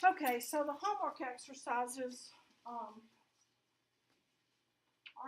Okay, so the homework exercises are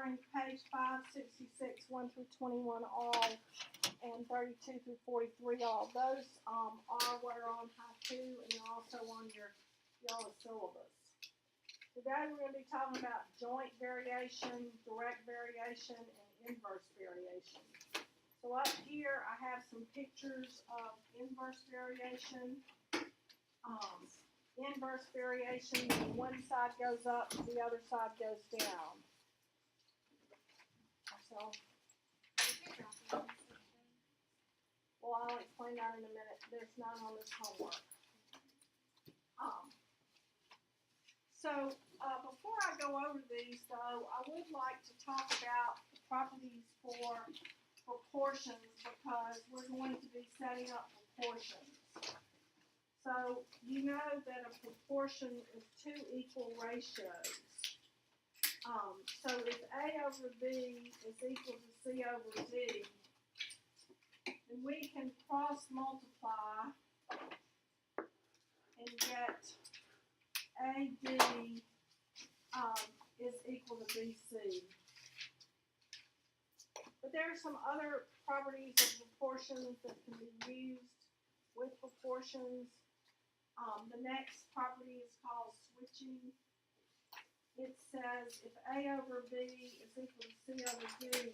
in page 566, 1 through 21 all, and 32 through 43 all. Those are what are on Haiku, and they're also on your yellow syllabus. Today we're going to be talking about joint variation, direct variation, and inverse variation. So up here I have some pictures of inverse variation. Inverse variation, one side goes up, the other side goes down. So, well, I'll explain that in a minute. There's none on this homework. Before I go over these, though, I would like to talk about the properties for proportions because we're going to be setting up proportions. So you know that a proportion is two equal ratios. So if A over B is equal to C over D, then we can cross multiply and get AD is equal to BC. But there are some other properties of proportions that can be used with proportions. The next property is called switching. It says if A over B is equal to C over D,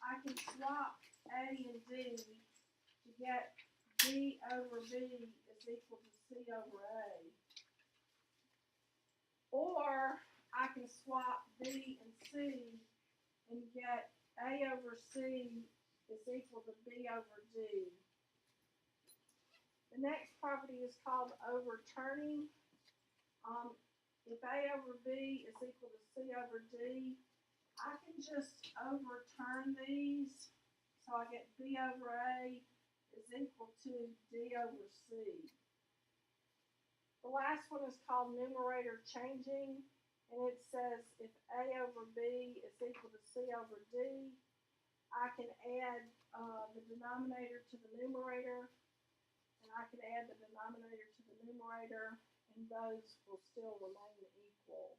I can swap A and D to get B over B is equal to C over A. Or I can swap B and C and get A over C is equal to B over D. The next property is called overturning. If A over B is equal to C over D, I can just overturn these. So I get B over A is equal to D over C. The last one is called numerator changing. And it says if A over B is equal to C over D, I can add the denominator to the numerator. And I can add the denominator to the numerator, and those will still remain equal.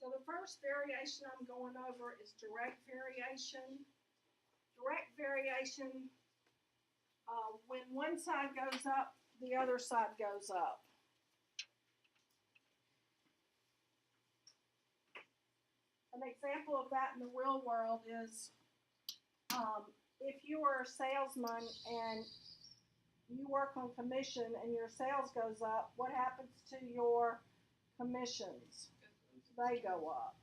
So the first variation I'm going over is direct variation. Direct variation, when one side goes up, the other side goes up. An example of that in the real world is if you are a salesman and you work on commission and your sales goes up, what happens to your commissions? They go up.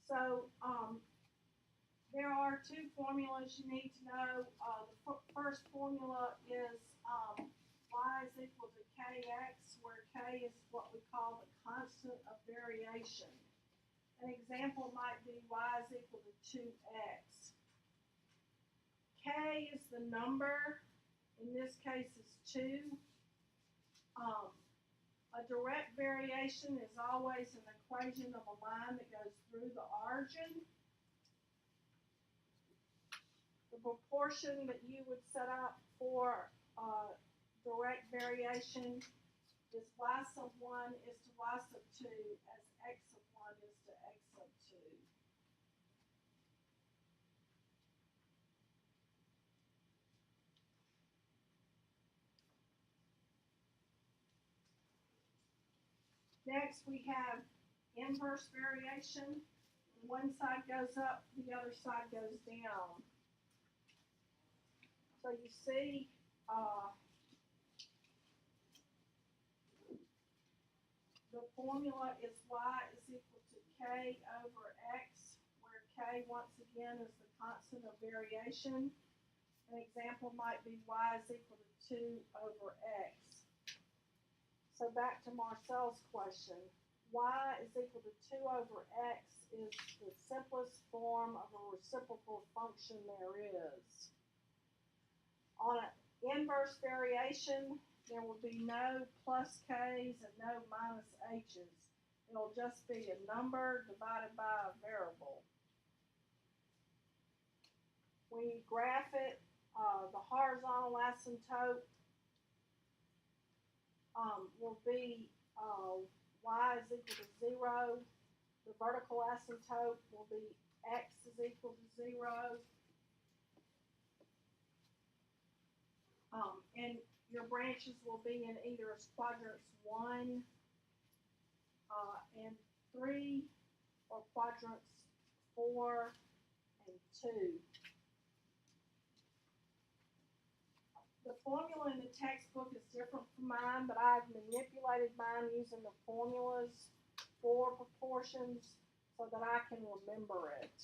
So there are two formulas you need to know. The first formula is y is equal to kx, where k is what we call the constant of variation. An example might be y is equal to 2x. K is the number. In this case, is 2. A direct variation is always an equation of a line that goes through the origin. The proportion that you would set up for direct variation is y sub 1 is to y sub 2 as x sub 1 is to x sub 2. Next, we have inverse variation. One side goes up, the other side goes down. So you see, the formula is y is equal to k over x, where k, once again, is the constant of variation. An example might be y is equal to 2 over x. So back to Marcel's question. y is equal to 2 over x is the simplest form of a reciprocal function there is. On an inverse variation, there will be no plus k's and no minus h's. It'll just be a number divided by a variable. When you graph it, the horizontal asymptote will be y is equal to 0. The vertical asymptote will be x is equal to 0. And your branches will be in either quadrants 1 and 3 or quadrants 4 and 2. The formula in the textbook is different from mine, but I've manipulated mine using the formulas for proportions so that I can remember it.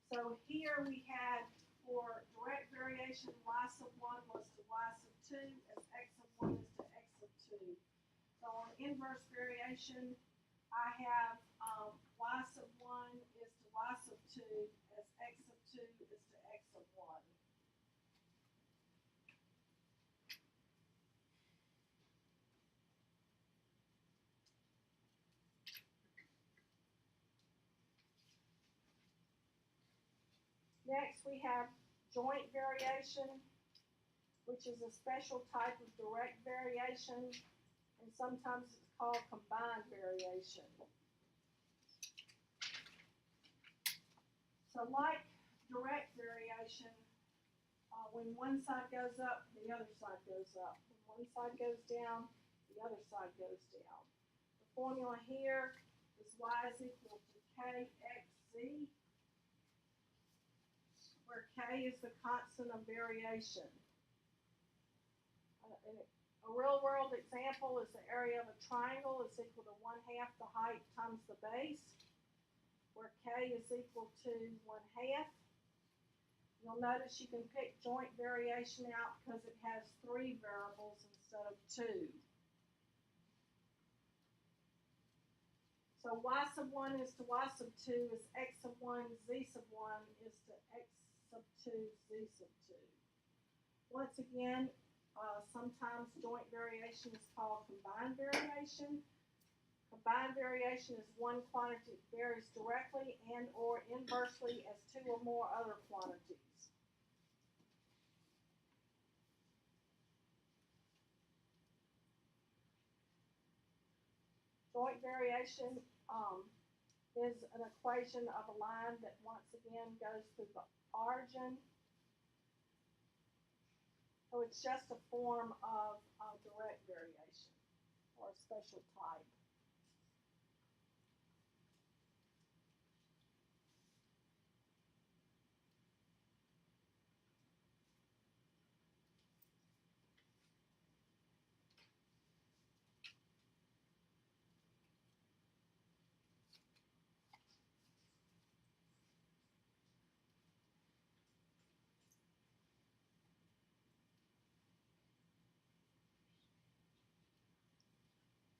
So here we had for direct variation, y sub 1 was to y sub 2 as x sub 1 is to x sub 2. So on inverse variation, I have y sub 1 is to y sub 2 as x sub 2 is to x sub 1. Next, we have joint variation, which is a special type of direct variation, and sometimes it's called combined variation. So like direct variation, when one side goes up, the other side goes up. When one side goes down, the other side goes down. The formula here is y is equal to kxz, where k is the constant of variation. A real-world example is the area of a triangle is equal to 1/2 the height times the base, where k is equal to 1/2. You'll notice you can pick joint variation out because it has 3 variables instead of 2. So y sub 1 is to y sub 2 is x sub 1, z sub 1 is to x sub 2, z sub 2. Once again, sometimes joint variation is called combined variation. Combined variation is one quantity varies directly and or inversely as 2 or more other quantities. Joint variation is an equation of a line that once again goes through the origin. So it's just a form of direct variation or a special type.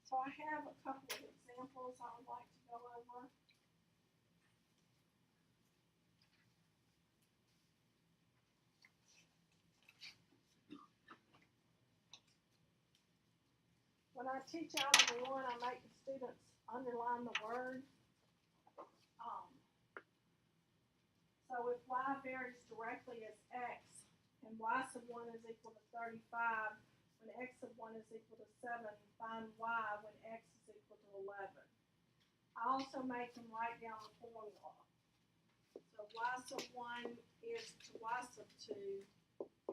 So I have a couple of examples I would like to go over. When I teach Algebra 1, I make the students underline the word. So if y varies directly as x, and y sub 1 is equal to 35, when x sub 1 is equal to 7, find y when x is equal to 11. I also make them write down the formula. So y sub 1 is to y sub 2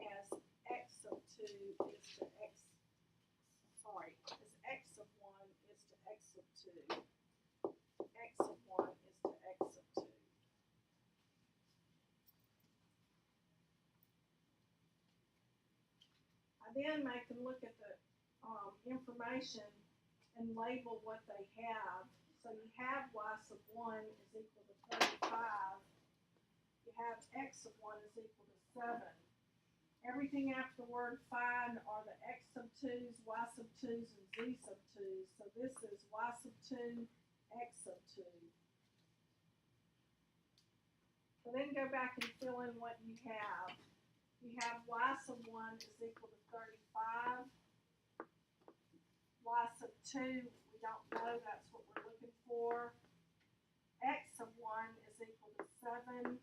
as x sub 2 is to x sub 1 is to x sub 2. X sub 1 is to x sub 2. I then make them look at the information and label what they have. So you have y sub 1 is equal to 35. You have x sub 1 is equal to 7. Everything after the word find are the x sub 2's, y sub 2's, and z sub 2's. So this is y sub 2, x sub 2. So then go back and fill in what you have. You have y sub 1 is equal to 35. Y sub 2, we don't know, that's what we're looking for. X sub 1 is equal to 7.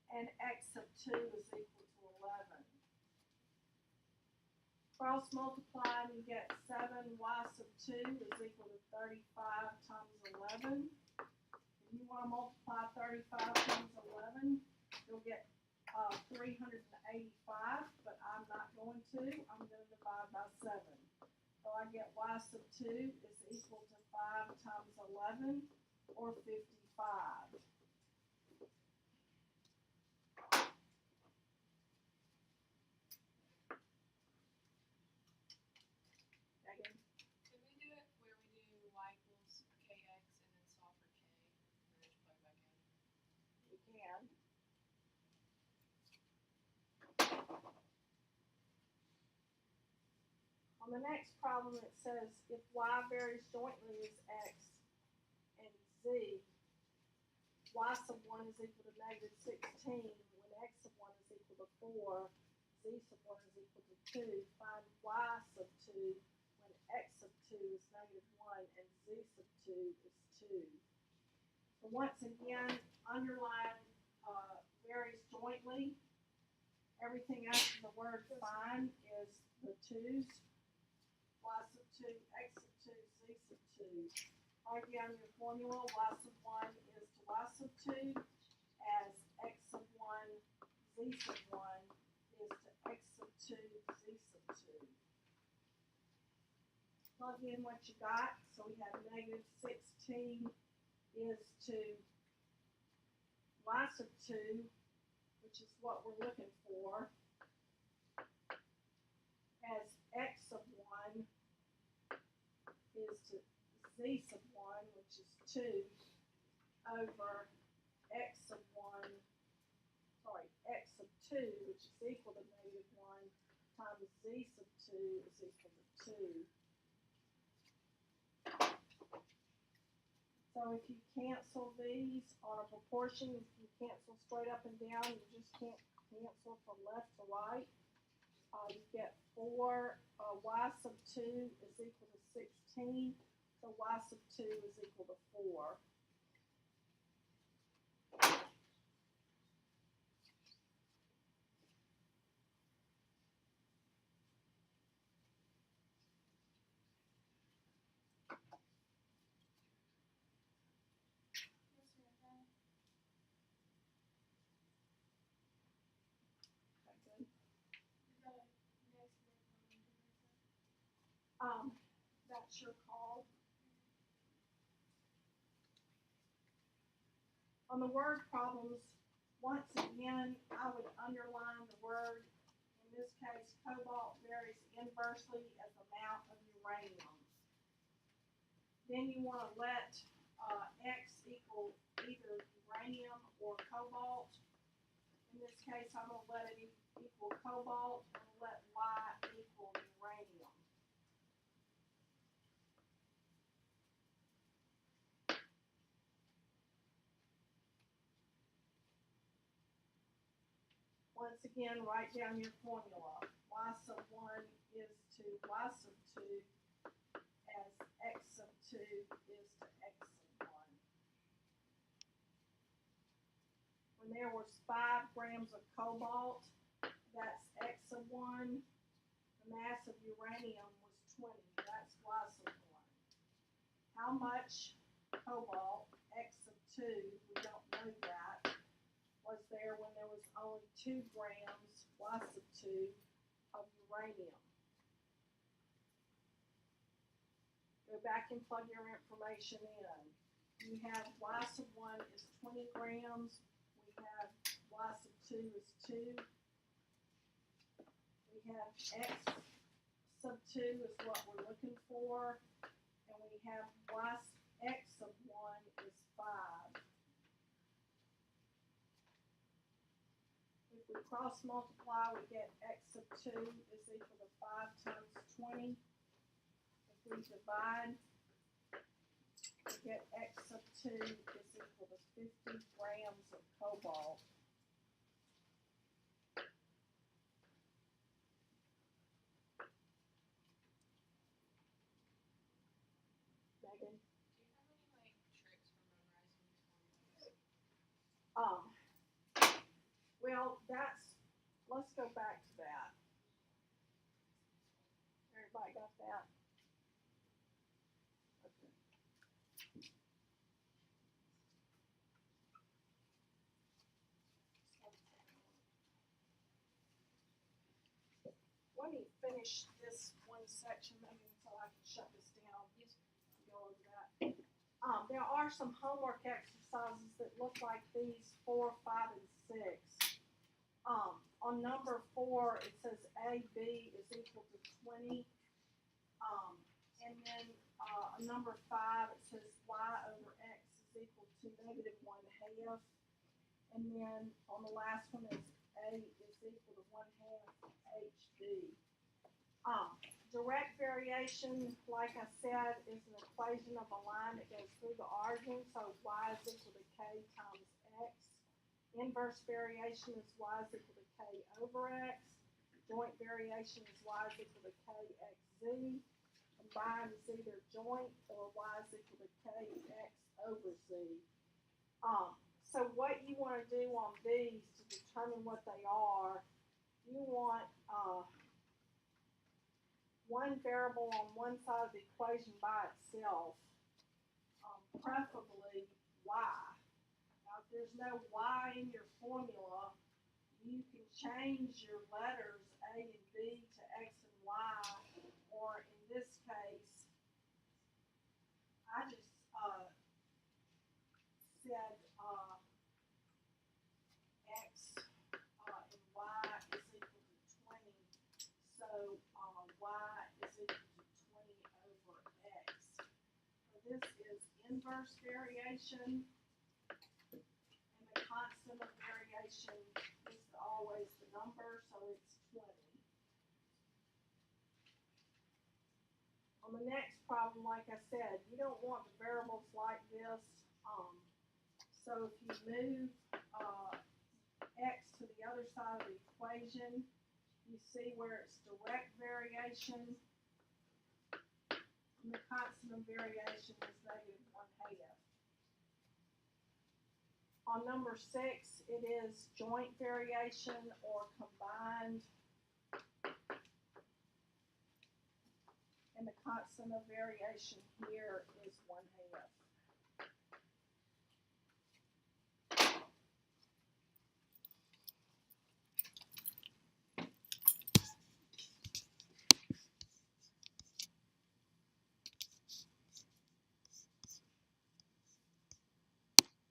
And x sub 2 is equal to 11. Cross multiply and you get 7. Y sub 2 is equal to 35 times 11. If you want to multiply 35 times 11, you'll get 385, but I'm not going to. I'm going to divide by 7. So I get y sub 2 is equal to 5 times 11, or 55. Can we do it where we do y equals kx and then solve for k, and then just plug back in? We can. On the next problem, it says if y varies jointly as x and z, y sub 1 is equal to negative 16 when x sub 1 is equal to 4, z sub 1 is equal to 2. Find y sub 2 when x sub 2 is negative 1 and z sub 2 is 2. So once again, underline varies jointly. Everything after the word find is the 2's. Y sub 2, x sub 2, z sub 2. Write down your formula. Y sub 1 is to y sub 2 as x sub 1, z sub 1 is to x sub 2, z sub 2. Plug in what you got. So we have negative 16 is to y sub 2, which is what we're looking for, as x sub 1 is to z sub 1, which is 2, over x sub 2, which is equal to negative 1, times z sub 2 is equal to 2. So if you cancel these on a proportion, if you cancel straight up and down, you just can't cancel from left to right. You get 4, y sub 2 is equal to 16, so y sub 2 is equal to 4. That's your call. On the word problems, once again, I would underline the word. In this case, cobalt varies inversely as the amount of uranium. Then you want to let x equal either uranium or cobalt. In this case, I'm going to let it equal cobalt and let y equal uranium. Once again, write down your formula. Y sub 1 is to y sub 2 as x sub 2 is to x sub 1. When there was 5 grams of cobalt, that's x sub 1. The mass of uranium was 20. That's y sub 1. How much cobalt, x sub 2, we don't know that, was there when there was only 2 grams, y sub 2, of uranium. Go back and plug your information in. You have y sub 1 is 20 grams. We have y sub 2 is 2. We have x sub 2 is what we're looking for. And we have x sub 1 is 5. If we cross multiply, we get x of 2 is equal to 5 times 20. If we divide, we get x of 2 is equal to 50 grams of cobalt. Megan? Do you have any like tricks for memorizing these formulas? Well, let's go back to that. Everybody got that? Okay. Let me finish this one section, Megan, so I can shut this down. Yes. Go over that. There are some homework exercises that look like these 4, 5, and 6. On number 4, it says AB is equal to 20. And then number 5, it says Y over X is equal to negative 1/2. And then on the last one is A is equal to 1/2 HB. Direct variation, like I said, is an equation of a line that goes through the origin, so y is equal to k times x. Inverse variation is y is equal to k over x. Joint variation is y is equal to kxz. Combined is either joint or y is equal to kx over z. So what you want to do on these to determine what they are, you want one variable on one side of the equation by itself, preferably y. Now, if there's no y in your formula, you can change your letters A and B to x and y, or in this case, I just said x and y is equal to 20. So y is equal to 20 over x. So this is inverse variation, and the constant of variation is always the number, so it's 20. On the next problem, like I said, you don't want the variables like this. So if you move x to the other side of the equation, you see where it's direct variation, and the constant of variation is negative 1/2. On number 6, it is joint variation or combined, and the constant of variation here is 1/2.